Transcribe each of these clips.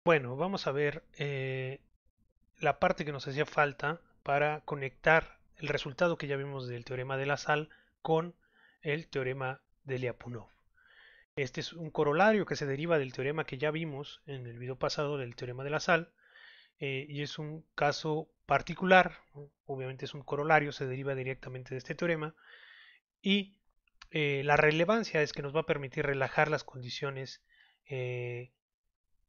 Bueno, vamos a ver la parte que nos hacía falta para conectar el resultado que ya vimos del teorema de la sal con el teorema de Lyapunov. Este es un corolario que se deriva del teorema que ya vimos en el video pasado del teorema de la sal, y es un caso particular, ¿no? Obviamente es un corolario, se deriva directamente de este teorema y la relevancia es que nos va a permitir relajar las condiciones eh,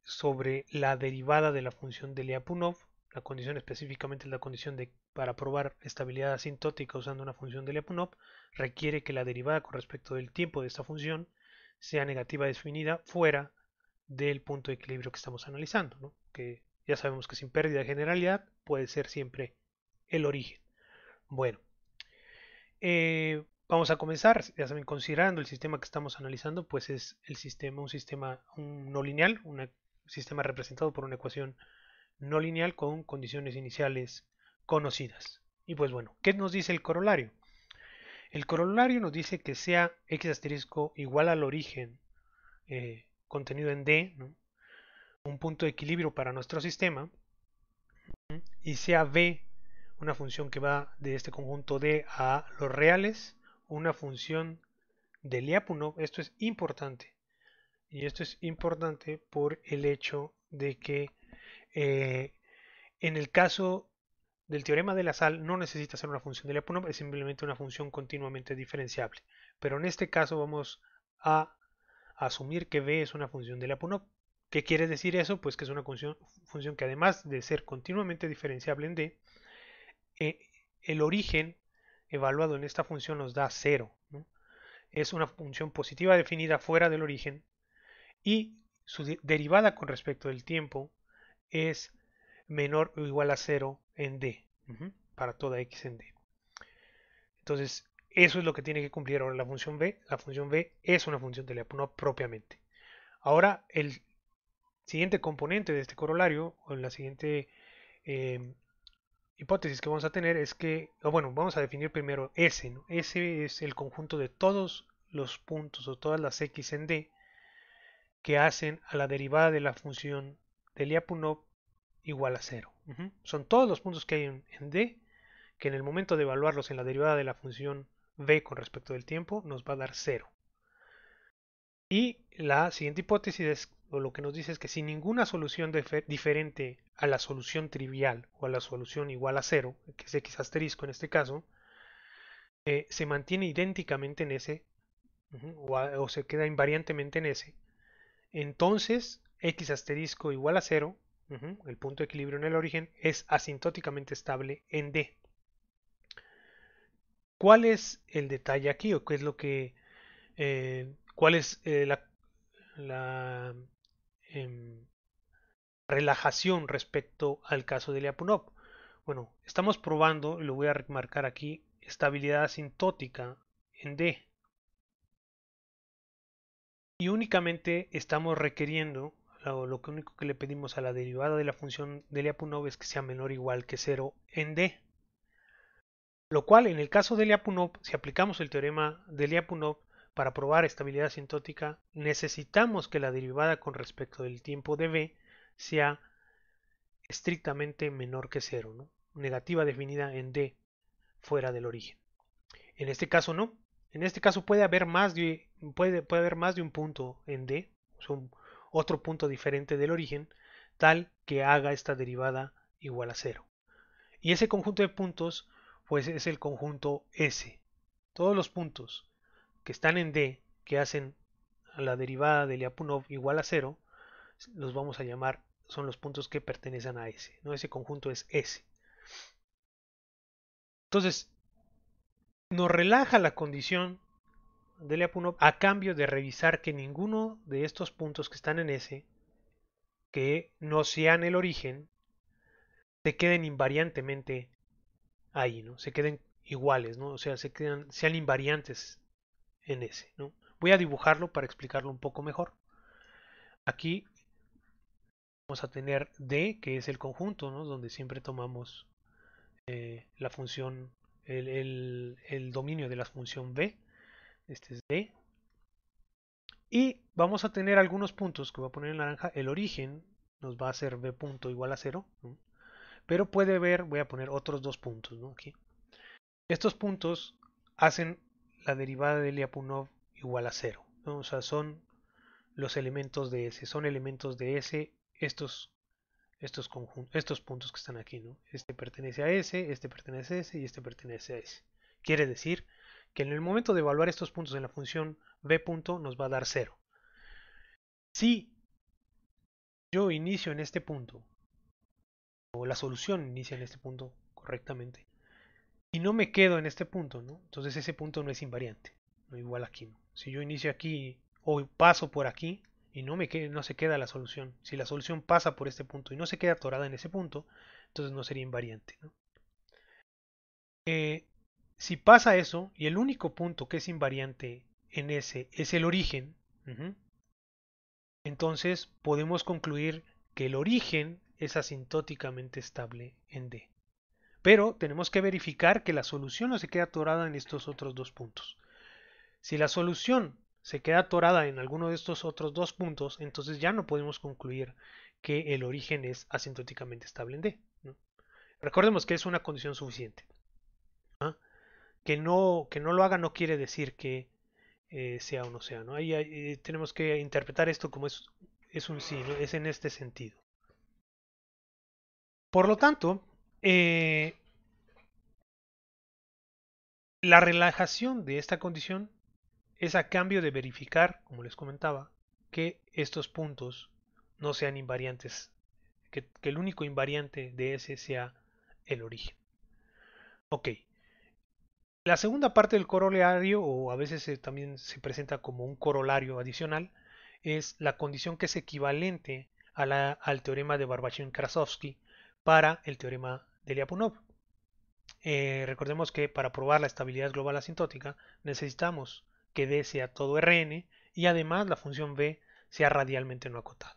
sobre la derivada de la función de Lyapunov. La condición específicamente es la condición de para probar estabilidad asintótica usando una función de Lyapunov requiere que la derivada con respecto del tiempo de esta función sea negativa definida fuera del punto de equilibrio que estamos analizando, ¿no? Que ya sabemos que sin pérdida de generalidad puede ser siempre el origen. Bueno, vamos a comenzar, ya saben, considerando el sistema que estamos analizando, pues es el sistema, un no lineal, un sistema representado por una ecuación no lineal con condiciones iniciales conocidas. Y pues bueno, ¿qué nos dice el corolario? El corolario nos dice que sea x asterisco igual al origen contenido en D, ¿no? Un punto de equilibrio para nuestro sistema, y sea B una función que va de este conjunto D a los reales, una función de Lyapunov. Esto es importante, y esto es importante por el hecho de que eh, en el caso del teorema de la sal no necesita ser una función de Lyapunov, es simplemente una función continuamente diferenciable. Pero en este caso vamos a asumir que B es una función de Lyapunov. ¿Qué quiere decir eso? Pues que es una función que además de ser continuamente diferenciable en D, eh, el origen evaluado en esta función nos da cero, ¿no? Es una función positiva definida fuera del origen y su derivada con respecto del tiempo es menor o igual a cero en D, para toda x en D. Entonces, eso es lo que tiene que cumplir ahora la función B. La función B es una función de Lyapunov propiamente. Ahora, el siguiente componente de este corolario, o la siguiente eh, hipótesis que vamos a tener es que, o bueno, vamos a definir primero S, ¿no? S es el conjunto de todos los puntos o todas las x en D que hacen a la derivada de la función de Lyapunov igual a cero. Son todos los puntos que hay en D que en el momento de evaluarlos en la derivada de la función v con respecto del tiempo nos va a dar cero. Y la siguiente hipótesis es, o lo que nos dice es que si ninguna solución diferente a la solución trivial o a la solución igual a cero, que es x asterisco en este caso, se mantiene idénticamente en S, o se queda invariantemente en S, entonces x asterisco igual a cero, el punto de equilibrio en el origen, es asintóticamente estable en D. ¿Cuál es el detalle aquí o qué es lo que cuál es la em, relajación respecto al caso de Lyapunov? Bueno, estamos probando, y lo voy a remarcar aquí, estabilidad asintótica en D. Y únicamente estamos requiriendo, lo único que le pedimos a la derivada de la función de Lyapunov es que sea menor o igual que cero en D. Lo cual, en el caso de Lyapunov, si aplicamos el teorema de Lyapunov para probar estabilidad asintótica, necesitamos que la derivada con respecto del tiempo de v sea estrictamente menor que cero, ¿no? Negativa definida en d fuera del origen. En este caso no. En este caso puede haber más de un punto en d, o sea, otro punto diferente del origen, tal que haga esta derivada igual a cero. Y ese conjunto de puntos, pues es el conjunto S. Todos los puntos que están en D, que hacen a la derivada de Lyapunov igual a cero, los vamos a llamar, son los puntos que pertenecen a S, ¿no? Ese conjunto es S. Entonces, nos relaja la condición de Lyapunov a cambio de revisar que ninguno de estos puntos que están en S, que no sean el origen, se queden invariantemente ahí, ¿no? Se queden iguales, ¿no? O sea, sean invariantes en S, ¿no? Voy a dibujarlo para explicarlo un poco mejor. Aquí vamos a tener D, que es el conjunto, ¿no? Donde siempre tomamos la función, el dominio de la función B. Este es D. Y vamos a tener algunos puntos que voy a poner en naranja, el origen, nos va a hacer b punto igual a 0, ¿no? Pero puede haber, voy a poner otros dos puntos, ¿no? Aquí. Estos puntos hacen la derivada de Lyapunov igual a 0, ¿no? O sea, son los elementos de S, son elementos de S estos puntos que están aquí, ¿no? Este pertenece a S, este pertenece a S y este pertenece a S. Quiere decir que en el momento de evaluar estos puntos en la función b punto nos va a dar 0. Si yo inicio en este punto, o la solución inicia en este punto correctamente, y no me quedo en este punto, ¿no? Entonces ese punto no es invariante, no igual aquí, ¿no? Si yo inicio aquí o paso por aquí y no se queda la solución, si la solución pasa por este punto y no se queda atorada en ese punto, entonces no sería invariante, ¿no? Eh, si pasa eso y el único punto que es invariante en ese es el origen, entonces podemos concluir que el origen es asintóticamente estable en D. Pero tenemos que verificar que la solución no se queda atorada en estos otros dos puntos. Si la solución se queda atorada en alguno de estos otros dos puntos, entonces ya no podemos concluir que el origen es asintóticamente estable en D, ¿no? Recordemos que es una condición suficiente, ¿no? Que no lo haga no quiere decir que sea o no sea, ¿no? Ahí tenemos que interpretar esto como es un sí, ¿no? Es en este sentido. Por lo tanto, la relajación de esta condición es a cambio de verificar, como les comentaba, que estos puntos no sean invariantes, que el único invariante de ese sea el origen. Ok, la segunda parte del corolario, o a veces también se presenta como un corolario adicional, es la condición que es equivalente al teorema de Barbachin-Krasovsky para el teorema de Lyapunov. Recordemos que para probar la estabilidad global asintótica necesitamos que D sea todo Rn y además la función B sea radialmente no acotada.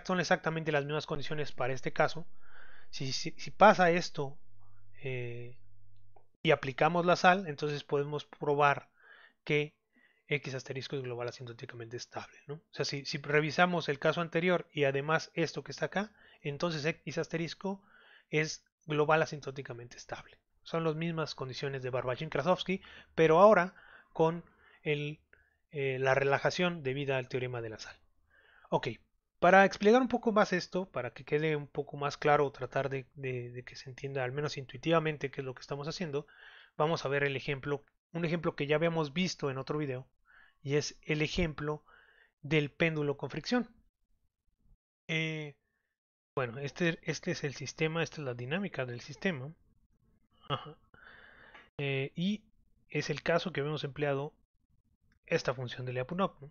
Son exactamente las mismas condiciones para este caso. Si pasa esto eh, y aplicamos la sal, entonces podemos probar que X asterisco es global asintóticamente estable, ¿no? O sea, si revisamos el caso anterior y además esto que está acá, entonces X asterisco es global asintóticamente estable. Son las mismas condiciones de Barbachin-Krasovsky, pero ahora con el, la relajación debida al teorema de la sal. Ok, para explicar un poco más esto, para que quede un poco más claro, tratar de que se entienda al menos intuitivamente qué es lo que estamos haciendo, vamos a ver el ejemplo, un ejemplo que ya habíamos visto en otro video, y es el ejemplo del péndulo con fricción. Eh, bueno, este es el sistema, esta es la dinámica del sistema. Ajá. Y es el caso que habíamos empleado esta función de Lyapunov, ¿no?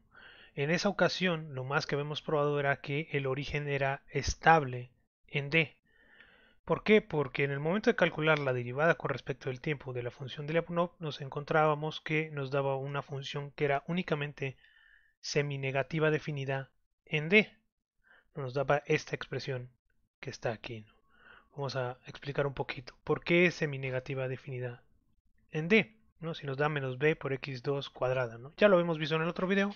En esa ocasión, lo más que habíamos probado era que el origen era estable en D. ¿Por qué? Porque en el momento de calcular la derivada con respecto al tiempo de la función de Lyapunov, nos encontrábamos que nos daba una función que era únicamente seminegativa definida en D. Nos daba esta expresión que está aquí, ¿no? Vamos a explicar un poquito. ¿Por qué es seminegativa definida en D? ¿No? Si nos da menos b por x2 cuadrada, ¿no? Ya lo hemos visto en el otro video,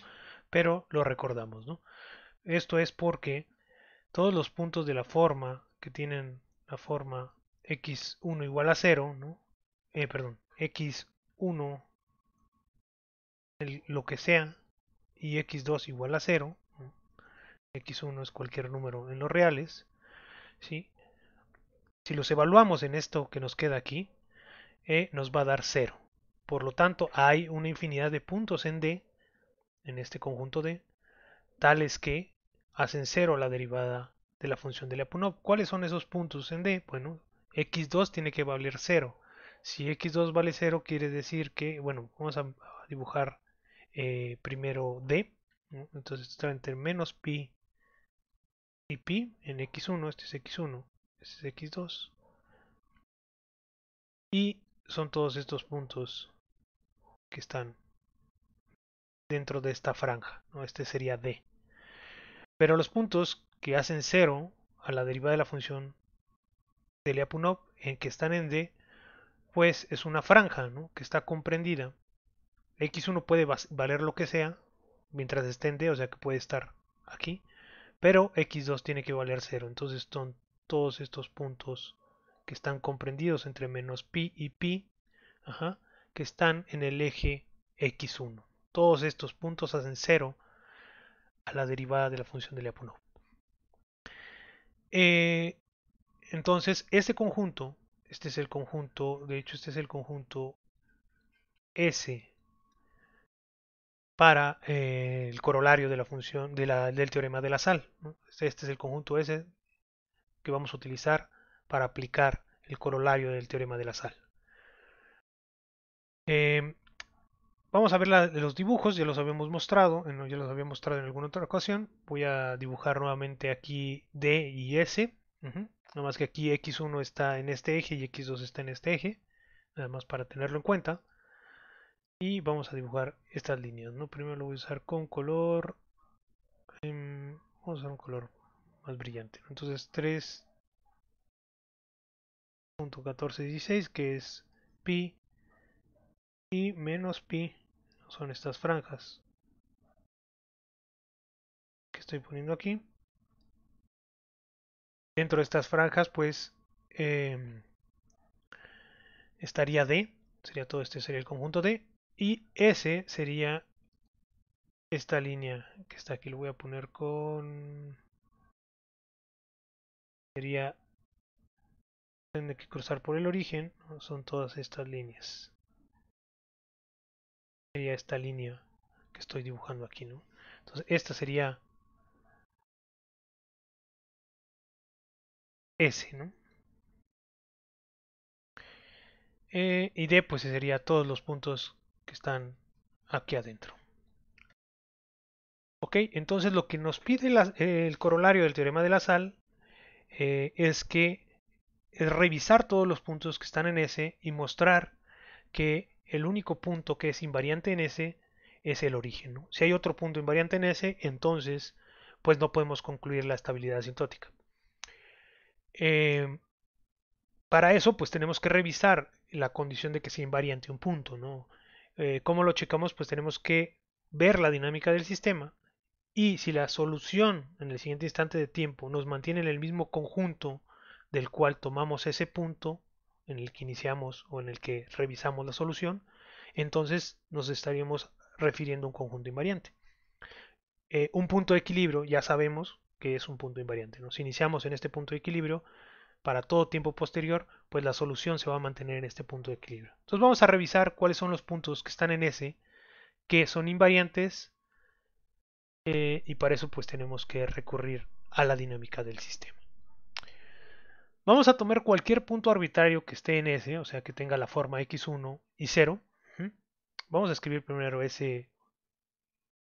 pero lo recordamos, ¿no? Esto es porque todos los puntos de la forma que tienen la forma x1 igual a 0, ¿no? Perdón, x1 lo que sea y x2 igual a 0, ¿no? X1 es cualquier número en los reales, ¿sí? Si los evaluamos en esto que nos queda aquí, nos va a dar 0. Por lo tanto, hay una infinidad de puntos en D, en este conjunto D, tales que hacen 0 la derivada de la función de Lyapunov. ¿Cuáles son esos puntos en D? Bueno, x2 tiene que valer 0. Si x2 vale 0, quiere decir que, bueno, vamos a dibujar primero D, ¿no? Entonces está entre menos pi y pi en x1, este es x1, este es x2, y son todos estos puntos que están dentro de esta franja, ¿no? Este sería D. Pero los puntos que hacen 0 a la derivada de la función de Lyapunov, en que están en D, pues es una franja, ¿no? Que está comprendida. X1 puede valer lo que sea mientras esté en D, o sea que puede estar aquí, pero x2 tiene que valer 0. Entonces son todos estos puntos que están comprendidos entre menos pi y pi, ajá, que están en el eje x1. Todos estos puntos hacen 0 a la derivada de la función de Lyapunov. Entonces, este conjunto, este es el conjunto, de hecho, este es el conjunto S para el corolario de la función del teorema de la sal, ¿no? Este es el conjunto S que vamos a utilizar para aplicar el corolario del teorema de la sal. Eh, Vamos a ver los dibujos, ya los habíamos mostrado, ya los había mostrado en alguna otra ocasión. Voy a dibujar nuevamente aquí D y S. Nada más que aquí X1 está en este eje y X2 está en este eje. Nada más para tenerlo en cuenta. Y vamos a dibujar estas líneas, ¿no? Primero lo voy a usar con color. Vamos a usar un color más brillante, ¿no? Entonces 3.1416, que es pi y menos pi, son estas franjas que estoy poniendo aquí. Dentro de estas franjas, pues, estaría D, sería todo este sería el conjunto D, y S sería esta línea que está aquí. Lo voy a poner con, sería, tiene que cruzar por el origen, ¿no? Son todas estas líneas. Sería esta línea que estoy dibujando aquí, ¿no? Entonces, esta sería S, ¿no? Y D, pues sería todos los puntos que están aquí adentro. Ok, entonces lo que nos pide el corolario del teorema de la sal es revisar todos los puntos que están en S y mostrar que el único punto que es invariante en S es el origen, ¿no? Si hay otro punto invariante en S, entonces pues no podemos concluir la estabilidad asintótica. Eh, para eso pues tenemos que revisar la condición de que sea invariante un punto, ¿no? ¿Cómo lo checamos? Pues tenemos que ver la dinámica del sistema y si la solución en el siguiente instante de tiempo nos mantiene en el mismo conjunto del cual tomamos ese punto en el que iniciamos o en el que revisamos la solución, entonces nos estaríamos refiriendo a un conjunto invariante. Un punto de equilibrio ya sabemos que es un punto invariante, ¿no? Si iniciamos en este punto de equilibrio, para todo tiempo posterior, pues la solución se va a mantener en este punto de equilibrio. Entonces vamos a revisar cuáles son los puntos que están en S, que son invariantes, y para eso pues tenemos que recurrir a la dinámica del sistema. Vamos a tomar cualquier punto arbitrario que esté en S, o sea que tenga la forma x1 y 0. Vamos a escribir primero S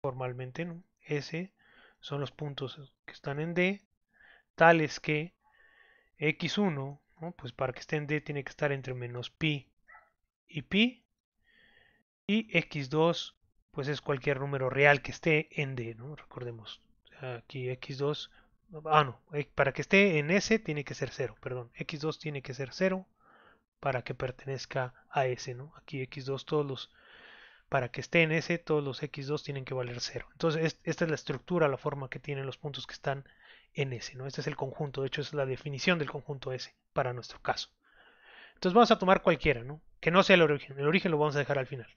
formalmente, ¿no? S son los puntos que están en D, tales que x1, ¿no? Pues para que esté en D tiene que estar entre menos pi y pi, y x2 pues es cualquier número real que esté en D, ¿no? Recordemos, aquí x2, no, para que esté en S tiene que ser 0, perdón, x2 tiene que ser 0 para que pertenezca a S, ¿no? Aquí x2 para que esté en S todos los x2 tienen que valer 0. Entonces esta es la estructura, la forma que tienen los puntos que están en S, ¿no? Este es el conjunto, de hecho es la definición del conjunto S para nuestro caso. Entonces vamos a tomar cualquiera, ¿no? Que no sea el origen lo vamos a dejar al final.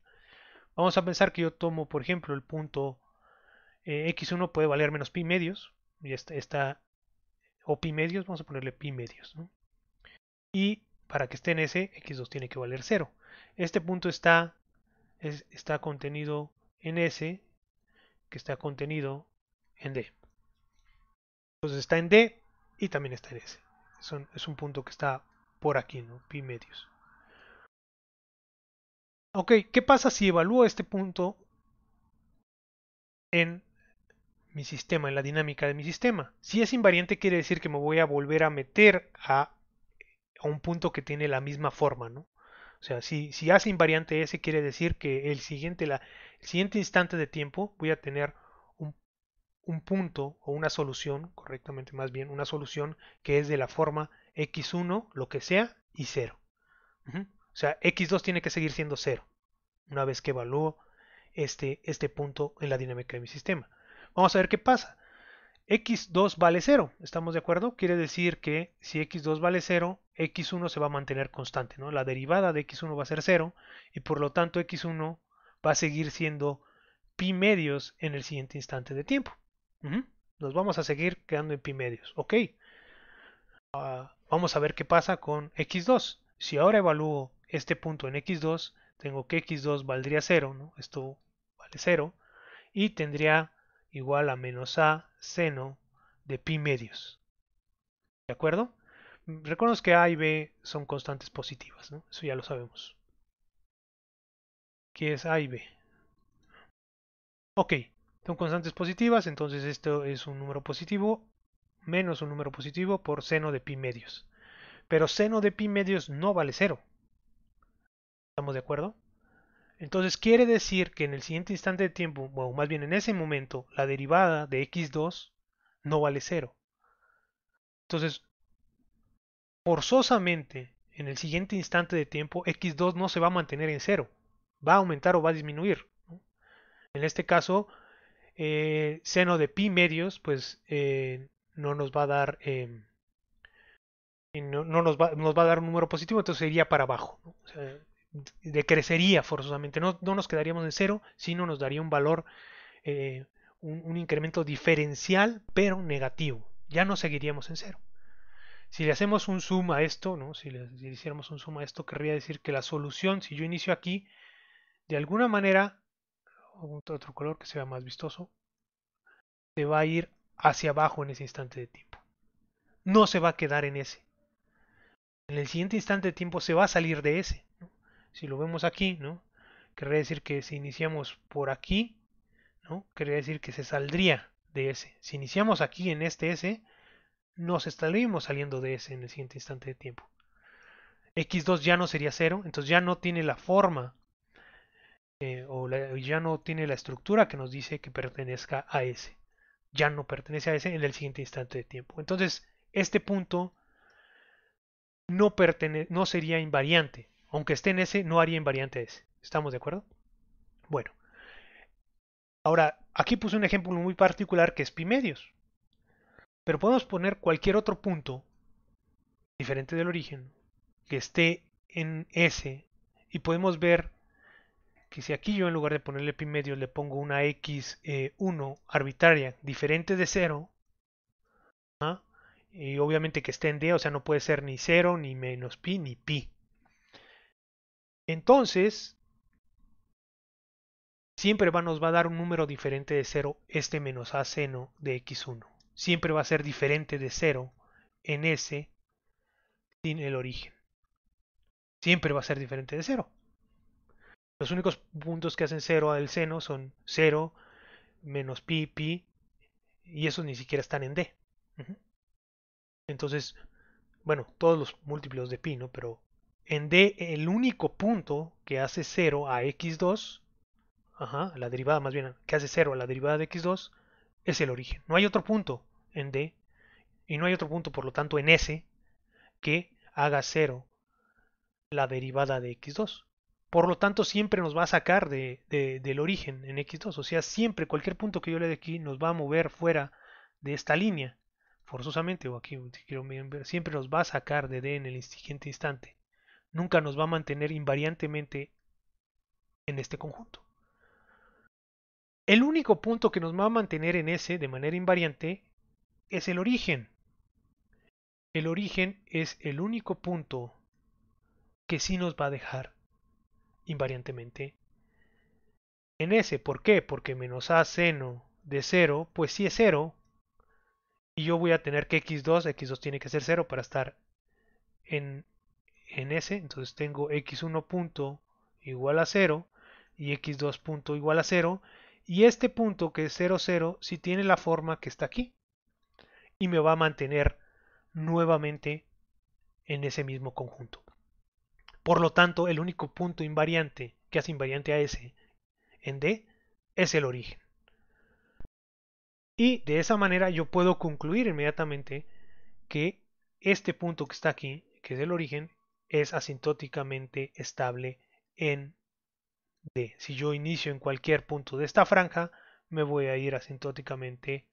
Vamos a pensar que yo tomo, por ejemplo, el punto x1 puede valer menos pi medios, y o pi medios, vamos a ponerle pi medios, ¿no? Y para que esté en S, x2 tiene que valer 0. Este punto está contenido en S, que está contenido en D. Entonces está en D y también está en S. Es un punto que está por aquí, ¿no? Pi medios. Ok, ¿qué pasa si evalúo este punto en mi sistema, en la dinámica de mi sistema? Si es invariante quiere decir que me voy a volver a meter a un punto que tiene la misma forma, ¿no? O sea, si hace invariante S quiere decir que el siguiente instante de tiempo voy a tener un, un punto o una solución, correctamente más bien, una solución que es de la forma x1, lo que sea, y 0. O sea, x2 tiene que seguir siendo 0 una vez que evalúo este punto en la dinámica de mi sistema. Vamos a ver qué pasa. x2 vale 0, ¿estamos de acuerdo? Quiere decir que si x2 vale 0, x1 se va a mantener constante, ¿no? La derivada de x1 va a ser 0 y por lo tanto x1 va a seguir siendo pi medios en el siguiente instante de tiempo. Nos vamos a seguir quedando en pi medios. Ok, vamos a ver qué pasa con x2. Si ahora evalúo este punto en x2, tengo que x2 valdría 0, ¿no? Esto vale 0 y tendría igual a menos a seno de pi medios. ¿De acuerdo? Recordemos que a y b son constantes positivas, ¿no? Eso ya lo sabemos. ¿Qué es a y b? Ok, son constantes positivas, entonces esto es un número positivo menos un número positivo por seno de pi medios. Pero seno de pi medios no vale 0. ¿Estamos de acuerdo? Entonces quiere decir que en el siguiente instante de tiempo, o más bien en ese momento, la derivada de x2 no vale 0. Entonces, forzosamente, en el siguiente instante de tiempo, x2 no se va a mantener en 0. Va a aumentar o va a disminuir, ¿no? En este caso, seno de pi medios, pues no nos va a dar nos va a dar un número positivo, entonces iría para abajo, ¿no? O sea, decrecería forzosamente, no nos quedaríamos en cero, sino nos daría un valor, eh, un incremento diferencial, pero negativo. Ya no seguiríamos en cero. Si le hacemos un zoom a esto, ¿no? Si le hiciéramos un zoom a esto, querría decir que la solución, si yo inicio aquí, de alguna manera, otro color que sea más vistoso, se va a ir hacia abajo en ese instante de tiempo. No se va a quedar en ese. En el siguiente instante de tiempo se va a salir de ese, ¿no? Si lo vemos aquí, ¿no? Querría decir que si iniciamos por aquí, ¿no? Querría decir que se saldría de ese. Si iniciamos aquí en este S, nos estaríamos saliendo de ese en el siguiente instante de tiempo. X2 ya no sería cero, entonces ya no tiene la forma ya no tiene la estructura que nos dice que pertenezca a ese. Ya no pertenece a ese en el siguiente instante de tiempo. Entonces, este punto no sería invariante. Aunque esté en ese, no haría invariante a ese. ¿Estamos de acuerdo? Bueno, ahora aquí puse un ejemplo muy particular que es pi medios. Pero podemos poner cualquier otro punto diferente del origen que esté en S y podemos ver que si aquí yo en lugar de ponerle pi medios le pongo una x1 arbitraria diferente de 0, ¿ah? Y obviamente que esté en D, o sea, no puede ser ni 0, ni menos pi, ni pi. Entonces, siempre nos va a dar un número diferente de 0 este menos a seno de x1. Siempre va a ser diferente de 0 en S sin el origen. Siempre va a ser diferente de 0. Los únicos puntos que hacen 0 al seno son 0, menos pi, pi, y esos ni siquiera están en D. Entonces, bueno, todos los múltiplos de pi, ¿no? Pero en D el único punto que hace 0 a x2, la derivada más bien, que hace 0 a la derivada de x2, es el origen. No hay otro punto en D y no hay otro punto, por lo tanto, en S que haga 0 la derivada de x2. Por lo tanto, siempre nos va a sacar del origen en x2. O sea, siempre cualquier punto que yo le dé aquí nos va a mover fuera de esta línea. Forzosamente, o aquí si quiero ver, siempre nos va a sacar de D en el siguiente instante. Nunca nos va a mantener invariantemente en este conjunto. El único punto que nos va a mantener en S de manera invariante es el origen. El origen es el único punto que sí nos va a dejar invariantemente en S. ¿Por qué? Porque menos a seno de 0, pues sí es 0. Y yo voy a tener que x2 tiene que ser 0 para estar en, en S. Entonces tengo x1 punto igual a 0 y x2 punto igual a 0. Y este punto que es 0, 0, sí tiene la forma que está aquí. Y me va a mantener nuevamente en ese mismo conjunto. Por lo tanto, el único punto invariante que hace invariante a S en D es el origen. Y de esa manera yo puedo concluir inmediatamente que este punto que está aquí, que es el origen, es asintóticamente estable en D. Si yo inicio en cualquier punto de esta franja, me voy a ir asintóticamente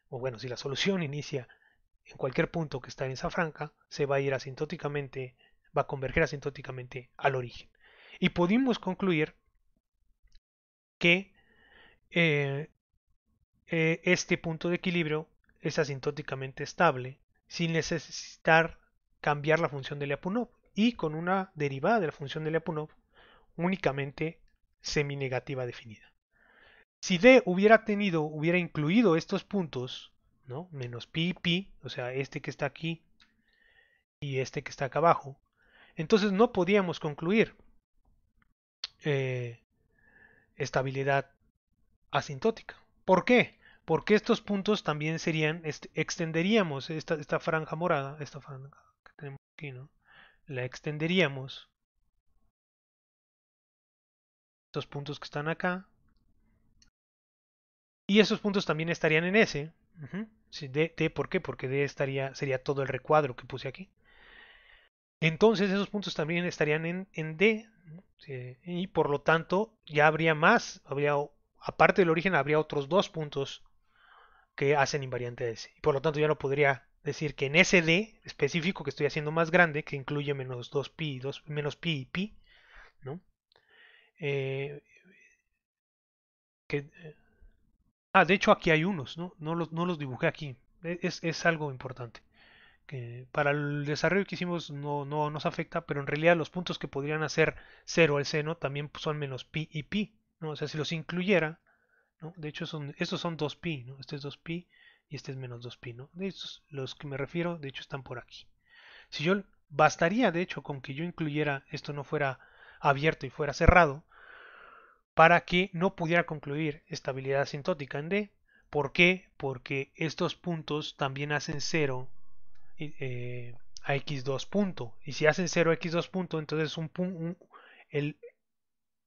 o bueno, si la solución inicia en cualquier punto que está en esa franja, se va a ir asintóticamente, va a converger asintóticamente al origen. Y pudimos concluir que eh, este punto de equilibrio es asintóticamente estable sin necesitar cambiar la función de Lyapunov y con una derivada de la función de Lyapunov únicamente seminegativa definida. Si D hubiera incluido estos puntos, ¿no? Menos pi y pi, o sea, este que está aquí y este que está acá abajo, entonces no podíamos concluir eh, estabilidad asintótica. ¿Por qué? Porque estos puntos también serían, extenderíamos esta franja morada, esta franja que tenemos aquí, ¿no? La extenderíamos, estos puntos que están acá, y esos puntos también estarían en S. Sí, D, ¿por qué? Porque D sería todo el recuadro que puse aquí. Entonces esos puntos también estarían en D, ¿no? Sí, y por lo tanto ya habría más, aparte del origen, habría otros dos puntos que hacen invariante a S. Y por lo tanto ya no podría decir que en ese D específico que estoy haciendo más grande, que incluye menos 2pi, menos pi y pi, ¿no? Eh, que, de hecho aquí hay unos, ¿no? No los dibujé aquí. Es algo importante. Que para el desarrollo que hicimos no nos afecta, pero en realidad los puntos que podrían hacer cero al seno también son menos pi y pi, ¿no? O sea, si los incluyera, ¿no? De hecho, estos son 2pi, ¿no? Este es 2pi y este es menos 2pi, ¿no? De estos, los que me refiero, de hecho, están por aquí. Si yo bastaría, de hecho, con que yo incluyera esto no fuera abierto y fuera cerrado, para que no pudiera concluir estabilidad asintótica en D. ¿Por qué? Porque estos puntos también hacen cero a x2 punto. Y si hacen 0 a x2 punto, entonces el,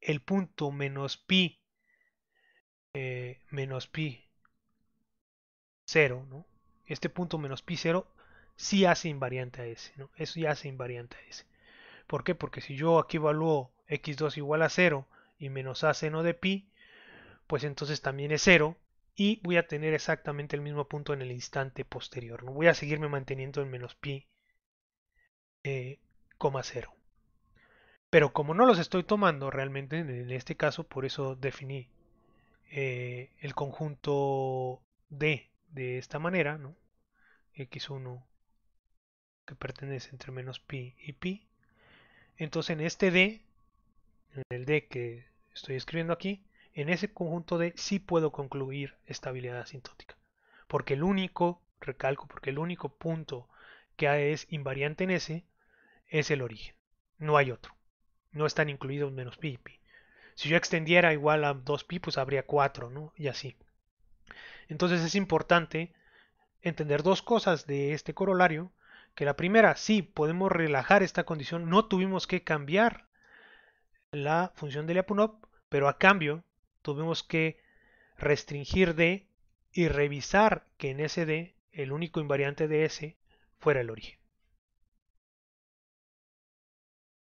el punto menos pi 0, ¿no? Este punto menos pi 0 sí hace invariante a ese, ¿no? Eso ya hace invariante a ese. ¿Por qué? Porque si yo aquí evalúo x2 igual a 0 y menos a seno de pi, pues entonces también es 0 y voy a tener exactamente el mismo punto en el instante posterior. No voy a seguirme manteniendo en menos pi, coma 0. Pero como no los estoy tomando realmente en este caso, por eso definí el conjunto D de esta manera, ¿no? X1 que pertenece entre menos pi y pi. Entonces en este D, en el D que estoy escribiendo aquí, en ese conjunto D sí puedo concluir estabilidad asintótica. Porque el único, recalco, porque el único punto que es invariante en ese es el origen. No hay otro. No están incluidos menos pi y pi. Si yo extendiera igual a 2pi, pues habría 4, ¿no? Y así. Entonces es importante entender dos cosas de este corolario, que la primera, sí, podemos relajar esta condición, no tuvimos que cambiar la función de Lyapunov, pero a cambio tuvimos que restringir D y revisar que en ese D el único invariante de S fuera el origen.